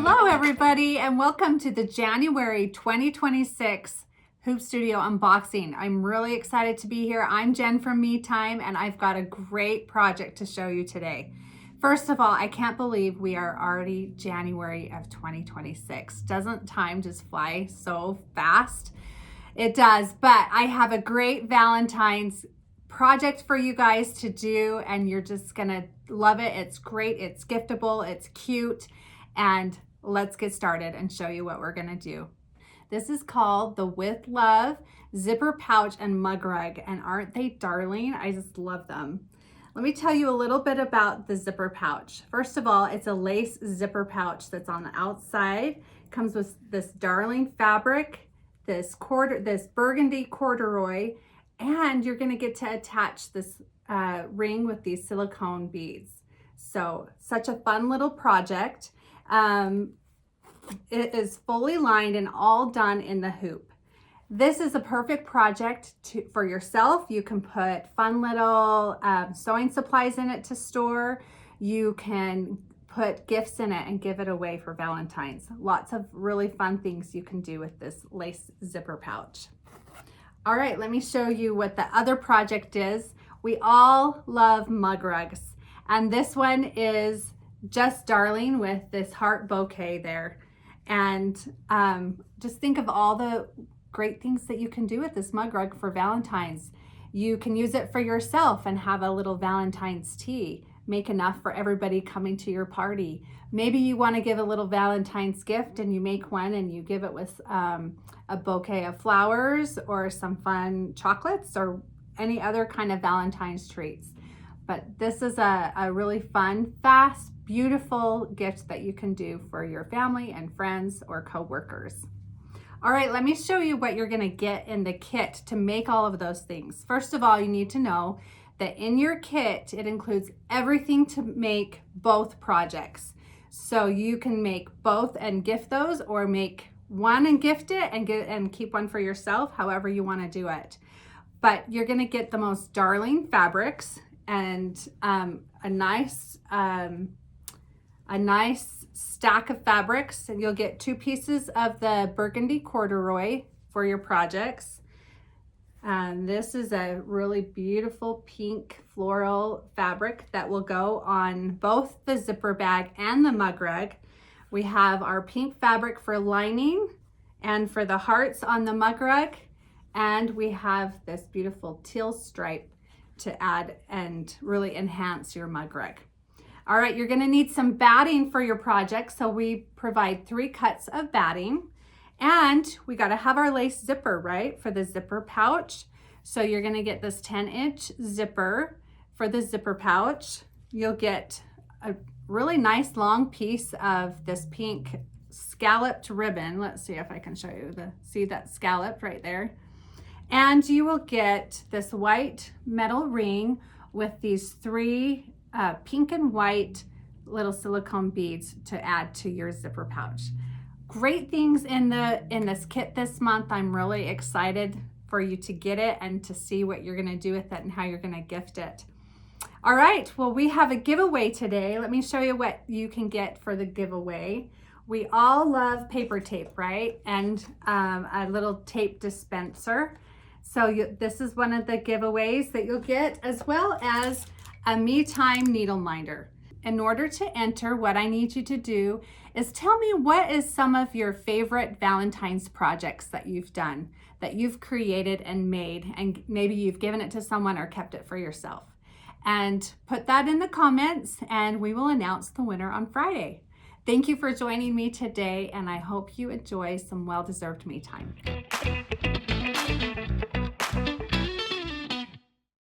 Hello everybody and welcome to the January 2026 Hoop Studio unboxing. I'm really excited to be here. I'm Jen from Me Time and I've got a great project to show you today. First of all, I can't believe we are already January of 2026. Doesn't time just fly so fast? It does, but I have a great Valentine's project for you guys to do and you're just gonna love it. It's great, it's giftable, it's cute, and let's get started and show you what we're gonna do. This is called the With Love Zipper Pouch and Mug Rug, and aren't they darling? I just love them. Let me tell you a little bit about the zipper pouch. First of all, it's a lace zipper pouch that's on the outside. It comes with this darling fabric, this burgundy corduroy, and you're gonna get to attach this ring with these silicone beads. So such a fun little project. It is fully lined and all done in the hoop. This is a perfect project for yourself. You can put fun little sewing supplies in it to store. You can put gifts in it and give it away for Valentine's. Lots of really fun things you can do with this lace zipper pouch. All right, let me show you what the other project is. We all love mug rugs, and this one is just darling with this heart bouquet there. And just think of all the great things that you can do with this mug rug for Valentine's. You can use it for yourself and have a little Valentine's tea. Make enough for everybody coming to your party. Maybe you want to give a little Valentine's gift and you make one and you give it with a bouquet of flowers or some fun chocolates or any other kind of Valentine's treats. But this is a really fun, fast, beautiful gift that you can do for your family and friends or co-workers. All right, let me show you what you're gonna get in the kit to make all of those things. First of all, you need to know that in your kit, it includes everything to make both projects. So you can make both and gift those, or make one and gift it and keep one for yourself, however you wanna do it. But you're gonna get the most darling fabrics and a nice stack of fabrics, and you'll get 2 pieces of the burgundy corduroy for your projects. And this is a really beautiful pink floral fabric that will go on both the zipper bag and the mug rug. We have our pink fabric for lining and for the hearts on the mug rug, and we have this beautiful teal stripe to add and really enhance your mug rug. All right, you're gonna need some batting for your project, so we provide 3 cuts of batting, and we gotta have our lace zipper, right, for the zipper pouch. So you're gonna get this 10-inch zipper for the zipper pouch. You'll get a really nice long piece of this pink scalloped ribbon. Let's see if I can show you see that scalloped right there. And you will get this white metal ring with these 3 pink and white little silicone beads to add to your zipper pouch. Great things in this kit this month. I'm really excited for you to get it and to see what you're gonna do with it and how you're gonna gift it. All right, well, we have a giveaway today. Let me show you what you can get for the giveaway. We all love paper tape, right? And a little tape dispenser. So this is one of the giveaways that you'll get, as well as a Me Time needle minder. In order to enter, what I need you to do is tell me what is some of your favorite Valentine's projects that you've done, that you've created and made, and maybe you've given it to someone or kept it for yourself. And put that in the comments and we will announce the winner on Friday. Thank you for joining me today, and I hope you enjoy some well-deserved me time.